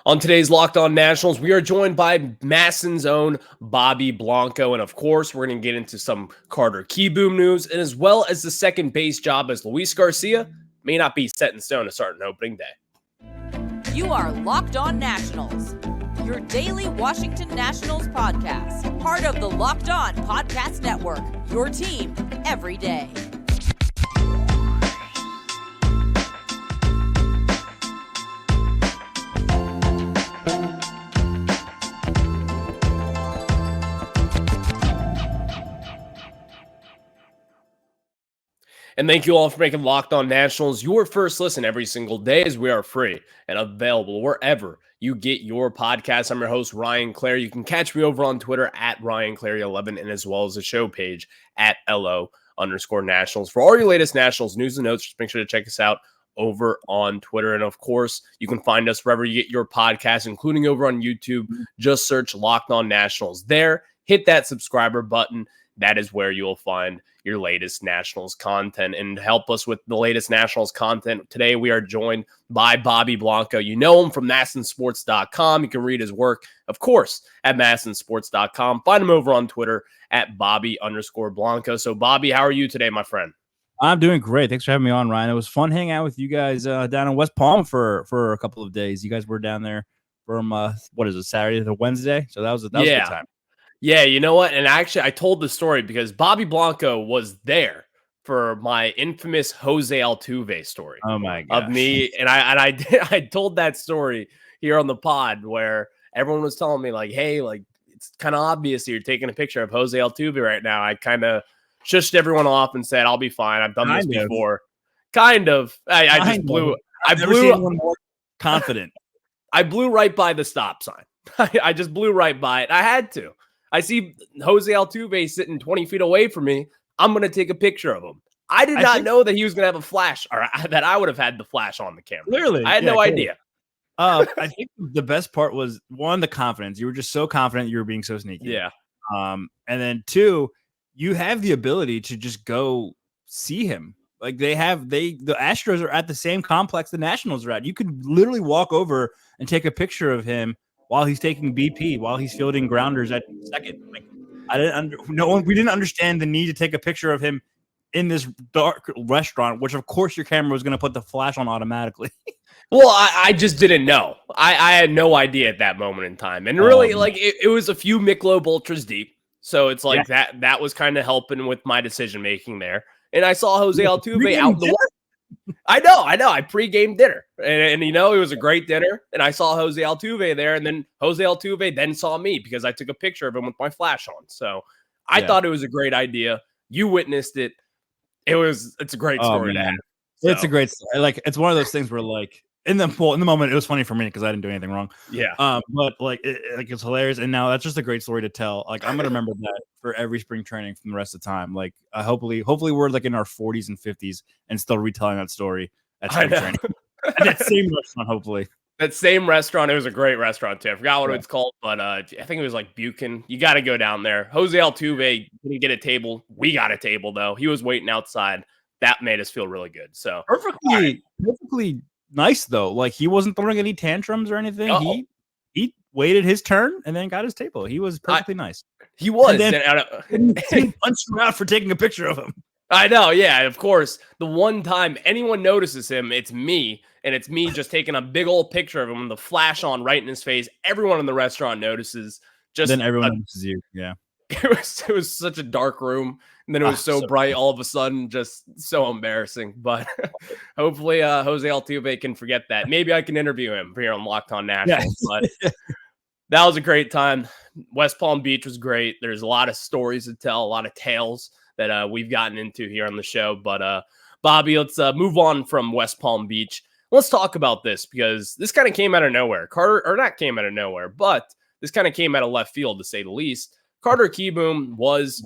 On today's Locked On Nationals, we are joined by MASN's own Bobby Blanco. And of course, we're going to get into some Carter Kboom news, and as well as the second base job as Luis Garcia may not be set in stone to start an opening day. You are Locked On Nationals, your daily Washington Nationals podcast, part of the Locked On Podcast Network, your team every day. And thank you all for making Locked On Nationals your first listen every single day, as we are free and available wherever you get your podcast. I'm your host, Ryan Clary. You can catch me over on Twitter at RyanClary11 and as well as the show page at LO_Nationals. For all your latest Nationals news and notes, just make sure to check us out over on Twitter. And of course, you can find us wherever you get your podcasts, including over on YouTube. Just search Locked On Nationals there. Hit that subscriber button. That is where you'll find your latest Nationals content. And to help us with the latest Nationals content, today we are joined by Bobby Blanco. You know him from MASNsports.com. You can read his work, of course, at MASNsports.com. Find him over on Twitter at Bobby_Blanco. So, Bobby, how are you today, my friend? I'm doing great. Thanks for having me on, Ryan. It was fun hanging out with you guys down in West Palm for a couple of days. You guys were down there from, Saturday to Wednesday? So that was a good time. Yeah, you know what? And actually, I told the story because Bobby Blanco was there for my infamous Jose Altuve story. Oh my god! Of me, and I told that story here on the pod where everyone was telling me like, "Hey, like it's kind of obvious you're taking a picture of Jose Altuve right now." I kind of shushed everyone off and said, "I'll be fine. I've done this before." Kind of. I just blew. I blew. Anyone more confident. I blew right by the stop sign. I just blew right by it. I had to. I see Jose Altuve sitting 20 feet away from me. I'm going to take a picture of him. I did not know that he was going to have a flash, or that I would have had the flash on the camera. Clearly. I had no idea. I think the best part was, one, the confidence. You were just so confident you were being so sneaky. Yeah. And then two, you have the ability to just go see him. Like the Astros are at the same complex the Nationals are at. You could literally walk over and take a picture of him while he's taking BP, while he's fielding grounders at second. Like, we didn't understand the need to take a picture of him in this dark restaurant, which of course your camera was going to put the flash on automatically. Well, I just didn't know. I had no idea at that moment in time. And really, it was a few Michelob Ultras deep. So it's like that was kind of helping with my decision-making there. And I saw Jose Altuve out the water. I know. I pre-game dinner. And it was a great dinner. And I saw Jose Altuve there. And then Jose Altuve then saw me because I took a picture of him with my flash on. So I thought it was a great idea. You witnessed it. It's a great story to have. So. It's a great story. Like, it's one of those things where, like, in the moment, it was funny for me because I didn't do anything wrong. Yeah. But it's hilarious. And now that's just a great story to tell. Like, I'm going to remember that for every spring training from the rest of the time. Like, hopefully we're like in our 40s and 50s and still retelling that story at spring training. At that same restaurant, hopefully. That same restaurant. It was a great restaurant too. I forgot what it's called, but I think it was like Buchan. You got to go down there. Jose Altuve didn't get a table. We got a table though. He was waiting outside. That made us feel really good. So perfectly nice though. Like, he wasn't throwing any tantrums or anything. Uh-oh. He waited his turn and then got his table. He was perfectly nice. He was. And then punched him out for taking a picture of him. I know. Yeah, of course. The one time anyone notices him, it's me. And it's me just taking a big old picture of him with the flash on right in his face. Everyone in the restaurant notices. Then everyone notices you. Yeah. It was such a dark room. And then it was so bright all of a sudden, just so embarrassing. But hopefully Jose Altuve can forget that. Maybe I can interview him here on Locked On Nationals. But that was a great time. West Palm Beach was great. There's a lot of stories to tell, a lot of tales that we've gotten into here on the show. But Bobby, let's move on from West Palm Beach. Let's talk about this because this kind of came out of nowhere. Not came out of nowhere, but this kind of came out of left field, to say the least. Carter Kboom was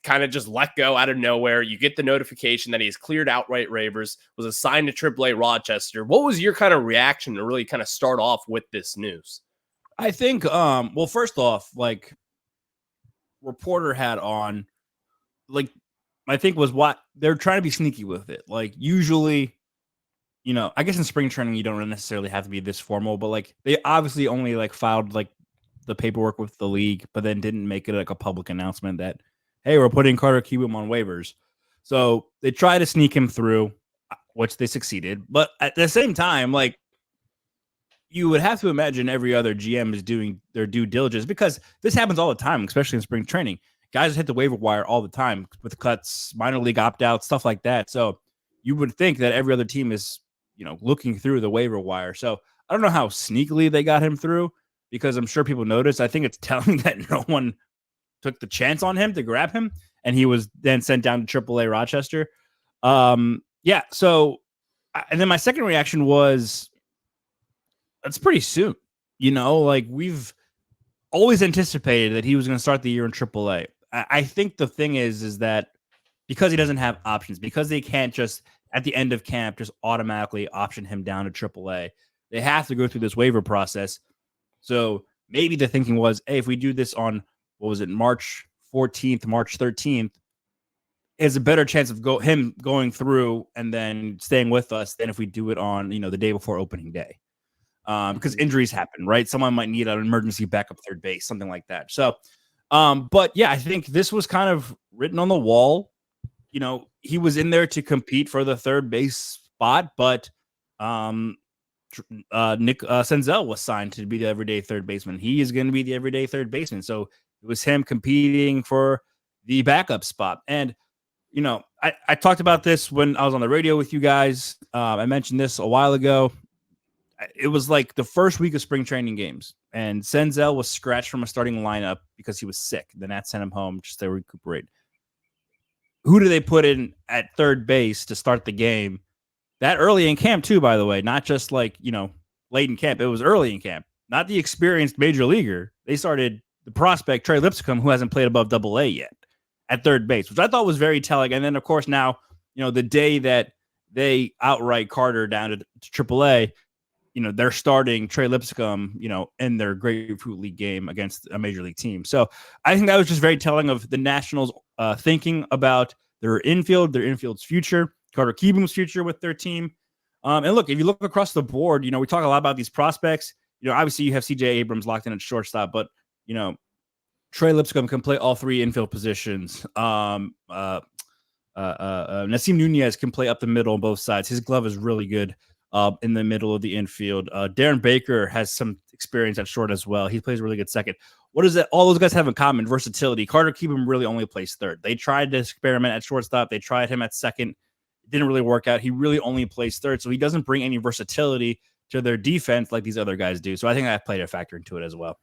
kind of just let go out of nowhere. You get the notification that he's cleared outright waivers, was assigned to AAA Rochester. What was your kind of reaction to really kind of start off with this news? I think, well, first off, like, reporter had on, like, I think was what they're trying to be sneaky with it. Like, usually I guess in spring training, you don't necessarily have to be this formal, but like they obviously only like filed like the paperwork with the league, but then didn't make it like a public announcement that, hey, we're putting Carter Kboom on waivers. So they tried to sneak him through, which they succeeded. But at the same time, like you would have to imagine every other GM is doing their due diligence, because this happens all the time, especially in spring training. Guys hit the waiver wire all the time with cuts, minor league opt-outs, stuff like that. So you would think that every other team is, looking through the waiver wire. So I don't know how sneakily they got him through, because I'm sure people noticed. I think it's telling that no one took the chance on him to grab him, and he was then sent down to AAA Rochester. Yeah. So, and then my second reaction was, that's pretty soon. Like we've always anticipated that he was going to start the year in AAA. I think the thing is that because he doesn't have options, because they can't just at the end of camp just automatically option him down to AAA, they have to go through this waiver process. So maybe the thinking was, hey, if we do this on, March 14th, March 13th, is a better chance of him going through and then staying with us than if we do it on, the day before opening day. Because injuries happen, right? Someone might need an emergency backup third base, something like that. So, but yeah, I think this was kind of written on the wall. He was in there to compete for the third base spot, but Nick Senzel was signed to be the everyday third baseman. He is going to be the everyday third baseman. So it was him competing for the backup spot. And, I talked about this when I was on the radio with you guys. I mentioned this a while ago. It was like the first week of spring training games, and Senzel was scratched from a starting lineup because he was sick. The Nats sent him home just to recuperate. Who do they put in at third base to start the game? That early in camp too, by the way, not just like, late in camp. It was early in camp, not the experienced major leaguer. They started the prospect, Trey Lipscomb, who hasn't played above AA yet, at third base, which I thought was very telling. And then, of course, now, the day that they outright Carter down to AAA, they're starting Trey Lipscomb, in their Grapefruit League game against a major league team. So I think that was just very telling of the Nationals thinking about their infield's future, Carter Kboom's future with their team. And look, if you look across the board, we talk a lot about these prospects. Obviously you have CJ Abrams locked in at shortstop, but, Trey Lipscomb can play all three infield positions. Nasim Nunez can play up the middle on both sides. His glove is really good in the middle of the infield. Darren Baker has some experience at short as well. He plays really good second. What is that? All those guys have in common? Versatility. Carter Kboom really only plays third. They tried to experiment at shortstop. They tried him at second. It didn't really work out. He really only plays third, so he doesn't bring any versatility to their defense like these other guys do. So I think that played a factor into it as well.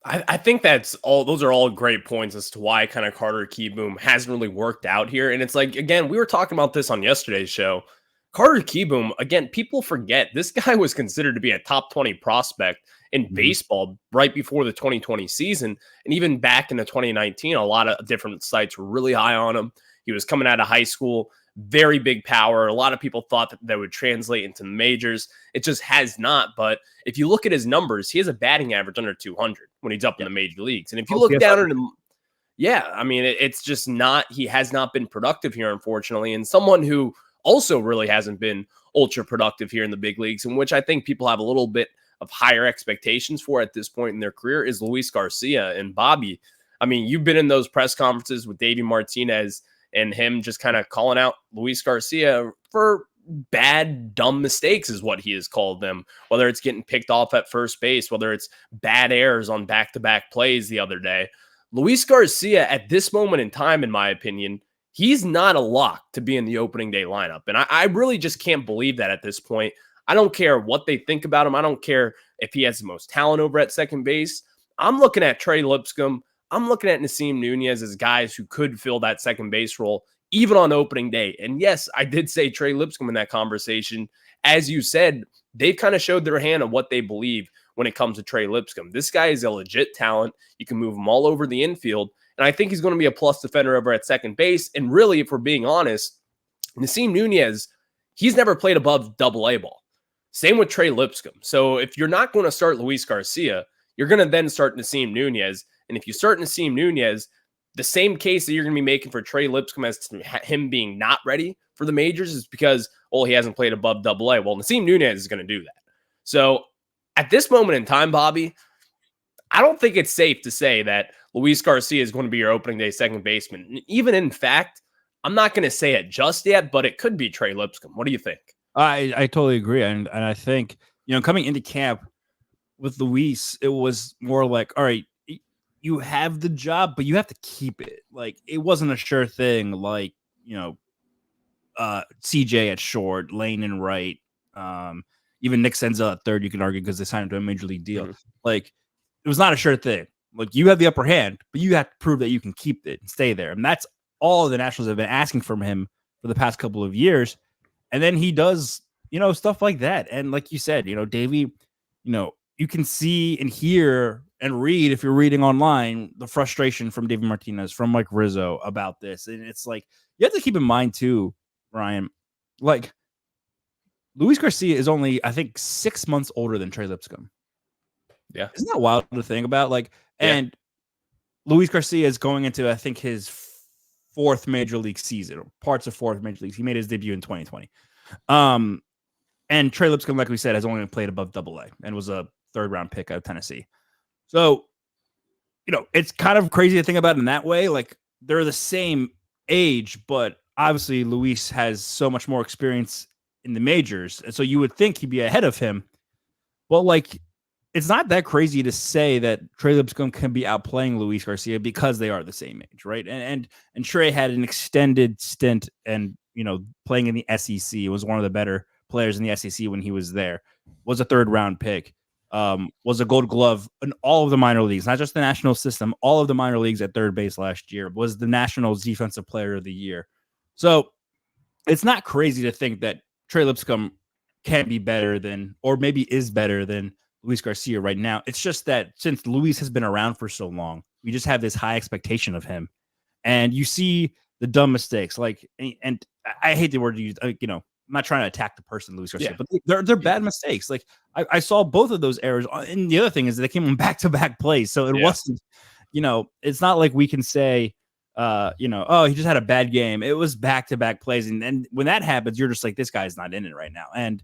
I think those are all great points as to why kind of Carter Kboom hasn't really worked out here. And it's like, again, we were talking about this on yesterday's show. Carter Kboom, again, people forget this guy was considered to be a top 20 prospect in baseball right before the 2020 season. And even back in the 2019, a lot of different sites were really high on him. He was coming out of high school, very big power. A lot of people thought that would translate into the majors. It just has not. But if you look at his numbers, he has a batting average under 200 when he's up in the major leagues. And if you look down at him, it's just not, he has not been productive here, unfortunately. And someone who also really hasn't been ultra productive here in the big leagues, in which I think people have a little bit of higher expectations for at this point in their career, is Luis Garcia. And Bobby, I mean, you've been in those press conferences with Davey Martinez and him just kind of calling out Luis Garcia for bad, dumb mistakes is what he has called them, whether it's getting picked off at first base, whether it's bad errors on back-to-back plays the other day. Luis Garcia, at this moment in time, in my opinion, he's not a lock to be in the opening day lineup. And I really just can't believe that at this point. I don't care what they think about him. I don't care if he has the most talent over at second base. I'm looking at Trey Lipscomb. I'm looking at Nasim Nunez as guys who could fill that second base role, even on opening day. And yes, I did say Trey Lipscomb in that conversation. As you said, they've kind of showed their hand on what they believe when it comes to Trey Lipscomb. This guy is a legit talent. You can move him all over the infield. And I think he's going to be a plus defender over at second base. And really, if we're being honest, Nasim Nunez, he's never played above AA ball. Same with Trey Lipscomb. So if you're not going to start Luis Garcia, you're going to then start Nasim Nunez. And if you start Nasim Nunez, the same case that you're going to be making for Trey Lipscomb as to him being not ready for the majors is because, well, he hasn't played above AA. Well, Nasim Nunez is going to do that. So at this moment in time, Bobby, I don't think it's safe to say that Luis Garcia is going to be your opening day second baseman. Even in fact, I'm not going to say it just yet, but it could be Trey Lipscomb. What do you think? I totally agree. And I think, coming into camp with Luis, it was more like, all right, you have the job, but you have to keep it. Like, it wasn't a sure thing. Like, CJ at short, Lane and right. Even Nick Senzel at third, you can argue because they signed him to a major league deal. Like, it was not a sure thing. Like, you have the upper hand, but you have to prove that you can keep it and stay there. And that's all the Nationals have been asking from him for the past couple of years. And then he does, stuff like that. And like you said, Davey, you can see and hear and read, if you're reading online, the frustration from David Martinez, from Mike Rizzo about this. And it's like, you have to keep in mind too, Ryan, like, Luis Garcia is only, I think, 6 months older than Trey Lipscomb. Yeah. Isn't that wild to think about? Like, and Luis Garcia is going into, I think, his fourth major league season, or parts of fourth major league. He made his debut in 2020. And Trey Lipscomb, like we said, has only played above AA and was a third-round pick out of Tennessee. So, it's kind of crazy to think about it in that way. Like, they're the same age, but obviously Luis has so much more experience in the majors. And so you would think he'd be ahead of him. But, like, it's not that crazy to say that Trey Lipscomb can be outplaying Luis Garcia because they are the same age, right? And Trey had an extended stint and, playing in the SEC. Was one of the better players in the SEC when he was there. Was a third-round pick. Was a Gold Glove in all of the minor leagues, not just the national system, all of the minor leagues at third base last year. Was the Nationals Defensive Player of the Year. So it's not crazy to think that Trey Lipscomb can be better than, or maybe is better than, Luis Garcia right now. It's just that since Luis has been around for so long, we just have this high expectation of him. And you see the dumb mistakes, like, and I hate the word to use, I'm not trying to attack the person, Luis Garcia, but they're bad mistakes. Like, I saw both of those errors. And the other thing is that they came on back-to-back plays. So it wasn't, it's not like we can say, oh, he just had a bad game. It was back-to-back plays. And when that happens, you're just like, this guy's not in it right now. And,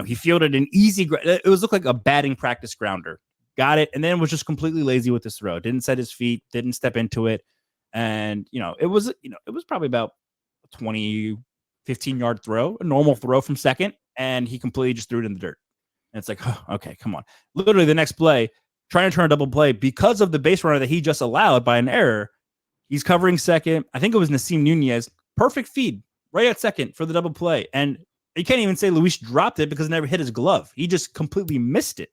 he fielded an easy, it looked like a batting practice grounder. Got it. And then was just completely lazy with his throw. Didn't set his feet, didn't step into it. And, it was probably about 15-yard throw, a normal throw from second. And he completely just threw it in the dirt. And it's like, oh, okay, come on. Literally the next play, trying to turn a double play because of the base runner that he just allowed by an error. He's covering second. I think it was Nasim Nunez. Perfect feed right at second for the double play. And you can't even say Luis dropped it because it never hit his glove. He just completely missed it.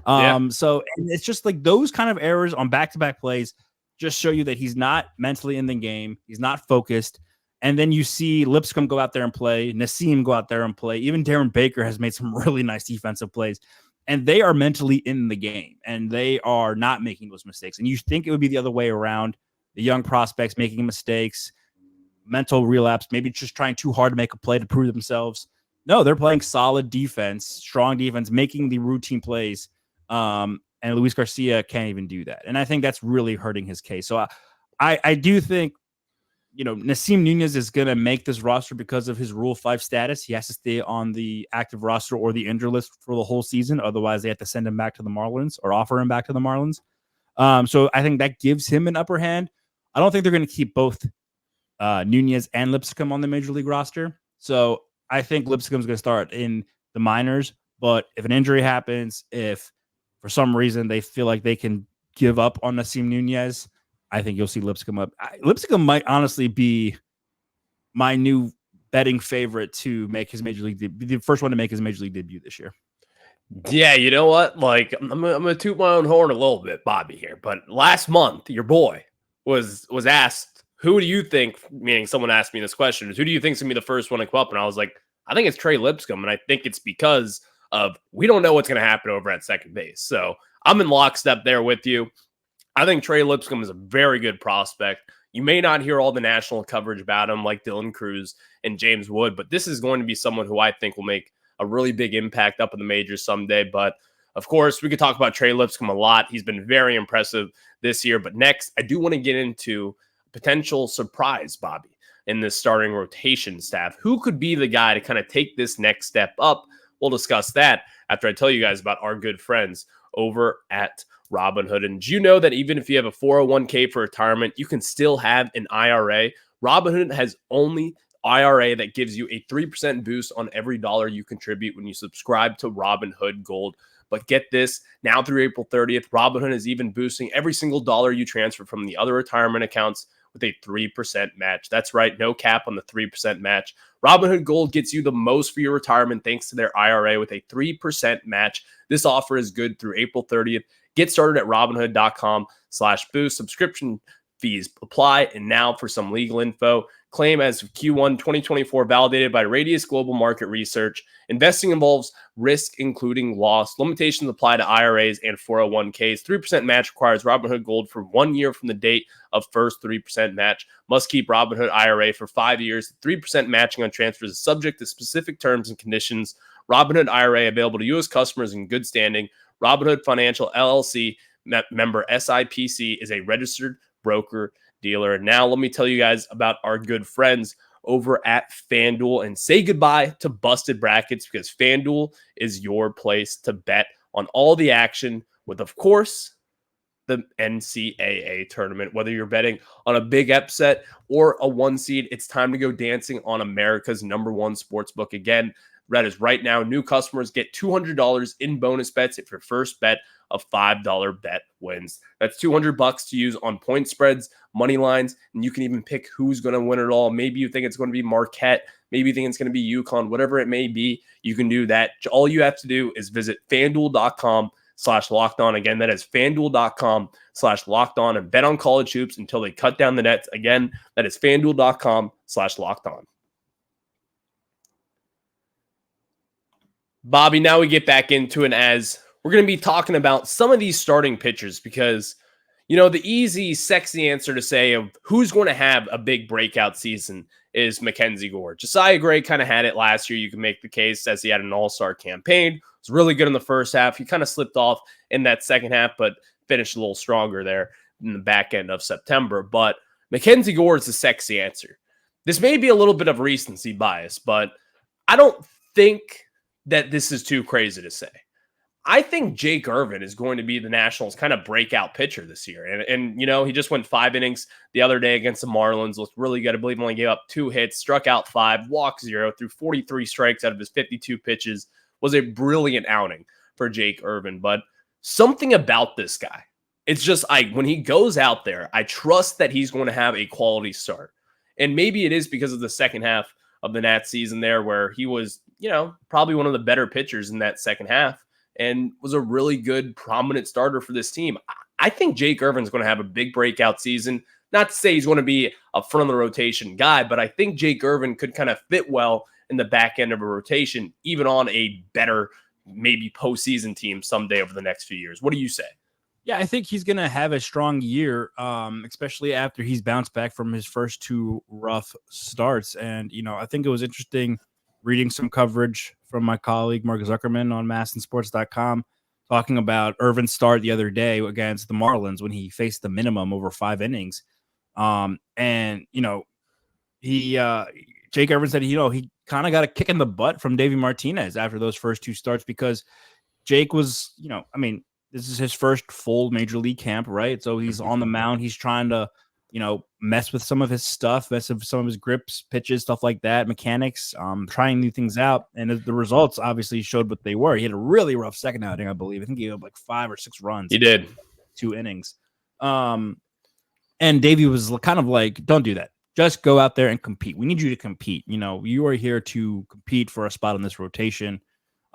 So it's just like those kind of errors on back-to-back plays just show you that he's not mentally in the game. He's not focused. And then you see Lipscomb go out there and play, Nasim go out there and play. Even Darren Baker has made some really nice defensive plays. And they are mentally in the game. And they are not making those mistakes. And you think it would be the other way around. The young prospects making mistakes, mental relapse, maybe just trying too hard to make a play to prove themselves. No, they're playing solid defense, strong defense, making the routine plays. And Luis Garcia can't even do that. And I think that's really hurting his case. So I do think, Nasim Nunez is going to make this roster because of his Rule 5 status. He has to stay on the active roster or the injured list for the whole season. Otherwise, they have to send him back to the Marlins or offer him back to the Marlins. So I think that gives him an upper hand. I don't think they're going to keep both Nunez and Lipscomb on the major league roster. So I think Lipscomb's going to start in the minors. But if an injury happens, if for some reason they feel like they can give up on Nasim Nunez, I think you'll see Lipscomb up. Lipscomb might honestly be my new betting favorite to make his major league the first one to make his major league debut this year. Yeah, you know what? Like, I'm gonna toot my own horn a little bit, Bobby, here. But last month, your boy was asked, who do you think, meaning someone asked me this question, who do you think is going to be the first one to come up? And I was like, I think it's Trey Lipscomb. And I think it's because of we don't know what's going to happen over at second base. So I'm in lockstep there with you. I think Trey Lipscomb is a very good prospect. You may not hear all the national coverage about him like Dylan Cruz and James Wood, but this is going to be someone who I think will make a really big impact up in the majors someday. But of course, we could talk about Trey Lipscomb a lot. He's been very impressive this year. But next, I do want to get into potential surprise, Bobby. in this starting rotation staff. Who could be the guy to kind of take this next step up? We'll discuss that after I tell you guys about our good friends over at Robinhood. And do you know that even if you have a 401k for retirement, you can still have an IRA? Robinhood has only IRA that gives you a 3% boost on every dollar you contribute when you subscribe to Robinhood Gold. But get this, now through April 30th, Robinhood is even boosting every single dollar you transfer from the other retirement accounts with a 3% match. That's right, no cap on the 3% match. Robinhood Gold gets you the most for your retirement thanks to their IRA with a 3% match. This offer is good through April 30th. Get started at Robinhood.com/boost. Subscription fees apply. And now for some legal info. Claim as of Q1 2024 validated by Radius Global Market Research. Investing involves risk, including loss. Limitations apply to IRAs and 401ks. 3% match requires Robinhood Gold for 1 year from the date of first 3% match. Must keep Robinhood IRA for 5 years. 3% matching on transfers is subject to specific terms and conditions. Robinhood IRA available to U.S. customers in good standing. Robinhood Financial LLC member SIPC is a registered broker dealer. And now let me tell you guys about our good friends over at FanDuel and say goodbye to busted brackets, because FanDuel is your place to bet on all the action with, of course, the NCAA tournament. Whether you're betting on a big upset or a 1 seed, it's time to go dancing on America's #1 sports book. Again, that is right now. New customers get $200 in bonus bets if your first bet of $5 bet wins. That's $200 to use on point spreads, money lines, and you can even pick who's going to win it all. Maybe you think it's going to be Marquette. Maybe you think it's going to be UConn. Whatever it may be, you can do that. All you have to do is visit FanDuel.com/lockedon. Again, that is FanDuel.com/lockedon, and bet on college hoops until they cut down the nets. Again, that is FanDuel.com/lockedon. Bobby, now we get back into it as we're going to be talking about some of these starting pitchers, because, you know, the easy, sexy answer to say of who's going to have a big breakout season is Mackenzie Gore. Josiah Gray kind of had it last year. You can make the case as he had an all-star campaign. Was really good in the first half. He kind of slipped off in that second half, but finished a little stronger there in the back end of September. But Mackenzie Gore is the sexy answer. This may be a little bit of recency bias, but I don't think that this is too crazy to say. I think Jake Irvin is going to be the Nationals' kind of breakout pitcher this year. And you know, he just went 5 innings the other day against the Marlins, looked really good. I believe he only gave up 2 hits, struck out 5, walked 0, threw 43 strikes out of his 52 pitches. Was a brilliant outing for Jake Irvin. But something about this guy, it's just when he goes out there, I trust that he's going to have a quality start. And maybe it is because of the second half of the Nats season there, where he was, you know, probably one of the better pitchers in that second half and was a really good, prominent starter for this team. I think Jake Irvin's going to have a big breakout season. Not to say he's going to be a front of the rotation guy, but I think Jake Irvin could kind of fit well in the back end of a rotation, even on a better, maybe postseason team someday over the next few years. What do you say? Yeah, I think he's going to have a strong year, especially after he's bounced back from his first 2 rough starts. And, you know, I think it was interesting reading some coverage from my colleague, Mark Zuckerman, on MASNsports.com, talking about Irvin's start the other day against the Marlins when he faced the minimum over 5 innings. And, you know, Jake Irvin said, you know, he kind of got a kick in the butt from Davey Martinez after those first 2 starts, because Jake was, you know, I mean, this is his first full major league camp, right? So he's on the mound. He's trying to, you know, mess with some of his stuff, mess with some of his grips, pitches, stuff like that, mechanics, trying new things out. And the results obviously showed what they were. He had a really rough second outing, I believe. I think he had like 5 or 6 runs. He did. 2 innings. And Davey was kind of like, don't do that. Just go out there and compete. We need you to compete. You know, you are here to compete for a spot in this rotation.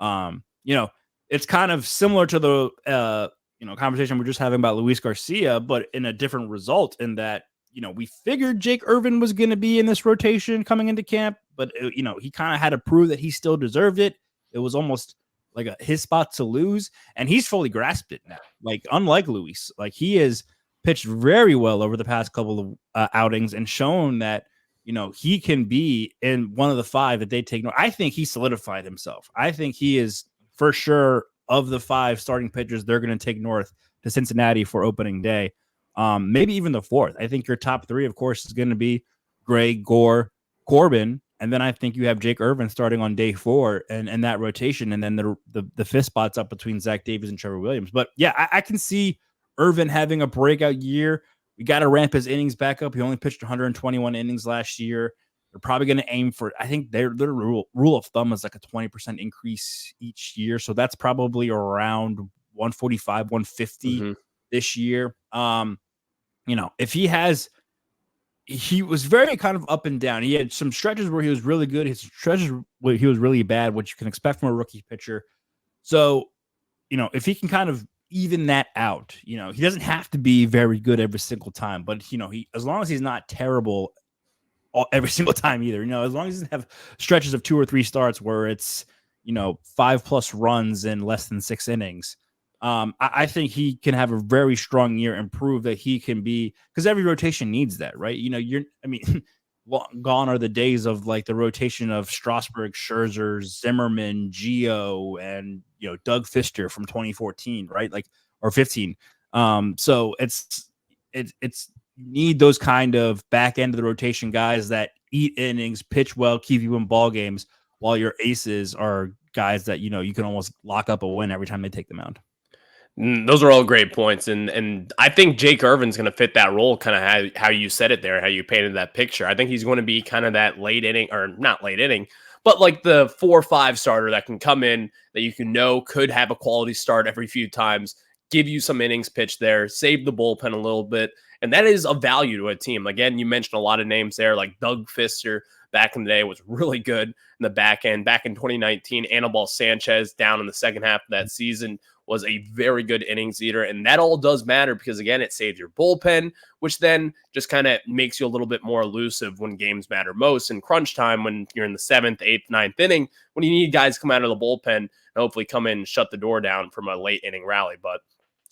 You know, it's kind of similar to the conversation we're just having about Luis Garcia, but in a different result, in that, you know, we figured Jake Irvin was going to be in this rotation coming into camp, but you know, he kind of had to prove that he still deserved it. It was almost like his spot to lose, and he's fully grasped it now. Like, unlike Luis, like, he has pitched very well over the past couple of outings and shown that, you know, he can be in one of the 5 that they take. I think he solidified himself. I think he is for sure of the 5 starting pitchers they're going to take north to Cincinnati for opening day. Maybe even the 4th. I think your top 3, of course, is going to be Gray, Gore, Corbin, and then I think you have Jake Irvin starting on day 4 and that rotation, and then the fifth spot's up between Zach Davies and Trevor Williams. But yeah, I can see Irvin having a breakout year. We got to ramp his innings back up. He only pitched 121 innings last year. They're probably going to aim for, I think their rule of thumb is like a 20% increase each year. So that's probably around 145, 150 this year. If he was very kind of up and down. He had some stretches where he was really good. His stretches where he was really bad, which you can expect from a rookie pitcher. So, if he can kind of even that out, he doesn't have to be very good every single time, but he, as long as he's not terrible every single time either, as long as he doesn't have stretches of 2 or 3 starts where it's, 5+ runs in less than 6 innings. I think he can have a very strong year and prove that he can be, because every rotation needs that, right? Gone are the days of like the rotation of Strasburg, Scherzer, Zimmerman, Gio, and Doug Fister from 2014, right? Or 15. So it's you need those kind of back end of the rotation guys that eat innings, pitch well, keep you in ball games, while your aces are guys that you can almost lock up a win every time they take the mound. Those are all great points, and I think Jake Irvin's going to fit that role, kind of how you said it there, how you painted that picture. I think he's going to be kind of that late inning, or not late inning, but like the 4 or 5 starter that can come in that could have a quality start every few times, give you some innings pitched there, save the bullpen a little bit, and that is of value to a team. Again, you mentioned a lot of names there, like Doug Fister back in the day was really good in the back end. Back in 2019, Anibal Sanchez down in the second half of that season was a very good innings eater. And that all does matter because, again, it saves your bullpen, which then just kind of makes you a little bit more elusive when games matter most. In crunch time, when you're in the 7th, 8th, 9th inning, when you need guys to come out of the bullpen and hopefully come in and shut the door down from a late inning rally. But,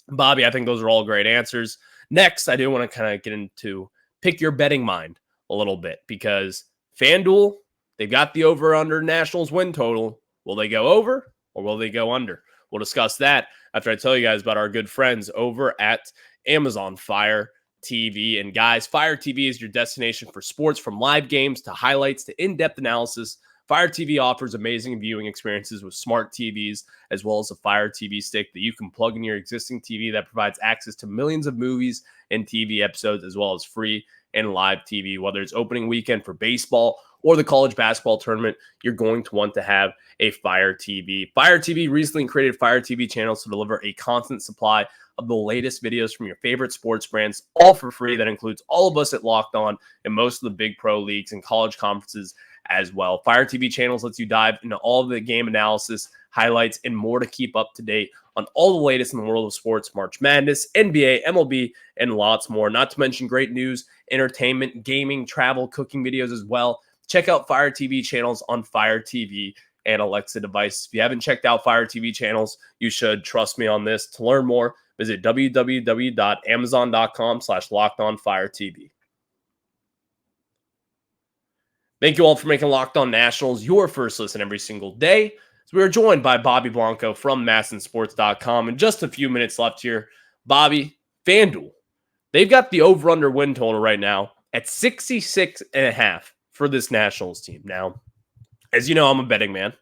Bobby, I think those are all great answers. Next, I do want to kind of get into pick your betting mind a little bit, because FanDuel, they've got the over-under Nationals win total. Will they go over or will they go under? We'll discuss that after I tell you guys about our good friends over at Amazon Fire TV. And guys, Fire TV is your destination for sports, from live games to highlights to in-depth analysis. Fire TV offers amazing viewing experiences with smart TVs, as well as a Fire TV stick that you can plug in your existing TV that provides access to millions of movies and TV episodes, as well as free and live TV. Whether it's opening weekend for baseball or the college basketball tournament, you're going to want to have a Fire TV. Fire TV recently created Fire TV channels to deliver a constant supply of the latest videos from your favorite sports brands, all for free. That includes all of us at Locked On and most of the big pro leagues and college conferences as well. Fire TV channels lets you dive into all of the game analysis, highlights, and more to keep up to date on all the latest in the world of sports, March Madness, NBA, MLB, and lots more. Not to mention great news, entertainment, gaming, travel, cooking videos as well. Check out Fire TV channels on Fire TV and Alexa devices. If you haven't checked out Fire TV channels, you should. Trust me on this. To learn more, visit www.amazon.com/LockedOnFireTV. Thank you all for making Locked On Nationals your first listen every single day. So we are joined by Bobby Blanco from MASNsports.com. In just a few minutes left here, Bobby, FanDuel, they've got the over-under win total right now at 66.5 for this Nationals team. Now, as you know, I'm a betting man,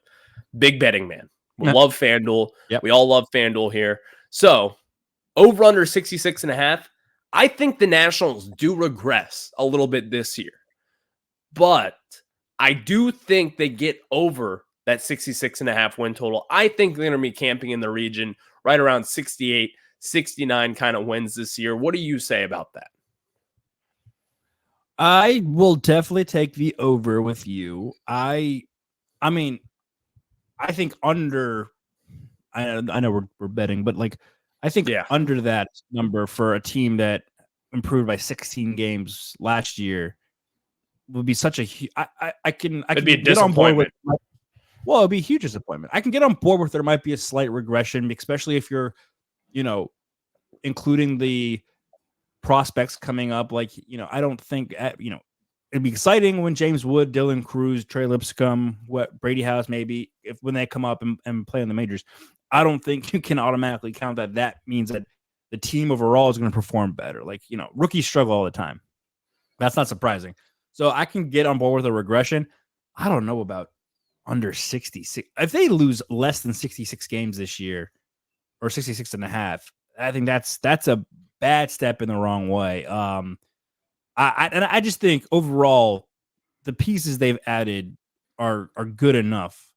big betting man. We love FanDuel. Yep. We all love FanDuel here. So over under 66.5, I think the Nationals do regress a little bit this year, but I do think they get over that 66.5 win total. I think they're going to be camping in the region right around 68, 69 kind of wins this year. What do you say about that? I will definitely take the over with you. I mean, I think under, I know we're betting, but like, I think under that number for a team that improved by 16 games last year would be such a I can get on board with. Well, it'd be a huge disappointment. I can get on board with there might be a slight regression, especially if you're, including the prospects coming up. Like, I don't think, it'd be exciting when James Wood, Dylan Cruz, Trey Lipscomb, Brady House, maybe when they come up and play in the majors. I don't think you can automatically count that means that the team overall is going to perform better. Like, rookies struggle all the time. That's not surprising. So I can get on board with a regression. I don't know about under 66. If they lose less than 66 games this year or 66 and a half, I think that's a bad step in the wrong way. I just think overall the pieces they've added are good enough.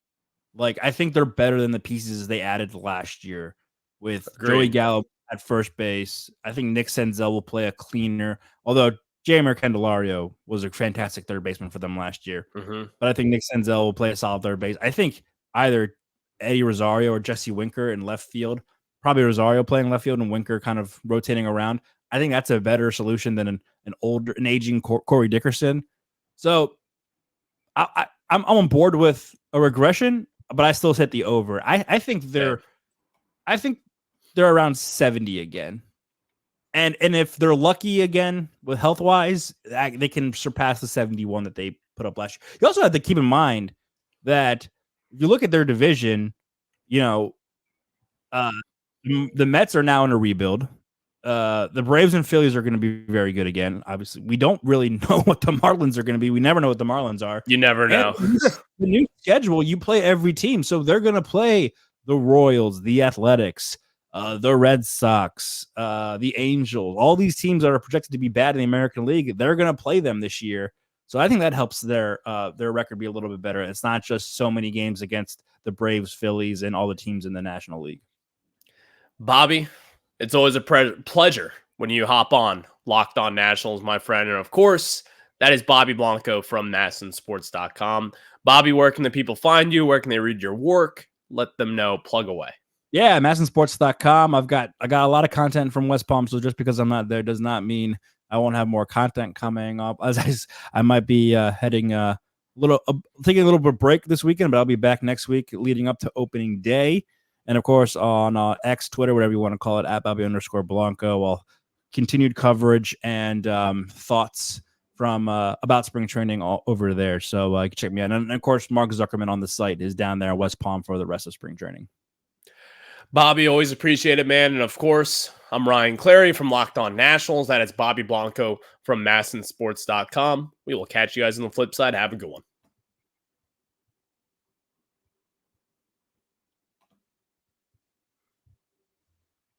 Like, I think they're better than the pieces they added last year with Joey Gallo at first base. I think Nick Senzel will play a cleaner, although Jeimer Candelario was a fantastic third baseman for them last year. Mm-hmm. But I think Nick Senzel will play a solid third base. I think either Eddie Rosario or Jesse Winker in left field, probably Rosario playing left field and Winker kind of rotating around. I think that's a better solution than an aging Corey Dickerson. So I'm on board with a regression, but I still set the over. I think they're around 70 again. And if they're lucky again with health wise, they can surpass the 71 that they put up last year. You also have to keep in mind that if you look at their division, the Mets are now in a rebuild. The Braves and Phillies are going to be very good again. Obviously, we don't really know what the Marlins are going to be. We never know what the Marlins are. You never know. The new schedule, you play every team. So they're going to play the Royals, the Athletics, the Red Sox, the Angels. All these teams that are projected to be bad in the American League, they're going to play them this year. So I think that helps their record be a little bit better. It's not just so many games against the Braves, Phillies, and all the teams in the National League. Bobby, it's always a pleasure when you hop on Locked On Nationals, my friend. And of course, that is Bobby Blanco from MASNsports.com. Bobby, where can the people find you? Where can they read your work? Let them know. Plug away. Yeah, MASNsports.com. I got a lot of content from West Palm, so just because I'm not there does not mean I won't have more content coming up. As I might be taking a little bit of break this weekend, but I'll be back next week leading up to opening day. And of course, on X, Twitter, whatever you want to call it, at Bobby_Blanco, I'll continued coverage and thoughts from about spring training all over there. So you can check me out. And of course, Mark Zuckerman on the site is down there in West Palm for the rest of spring training. Bobby, always appreciate it, man. And of course, I'm Ryan Clary from Locked On Nationals. That is Bobby Blanco from MASNsports.com. We will catch you guys on the flip side. Have a good one.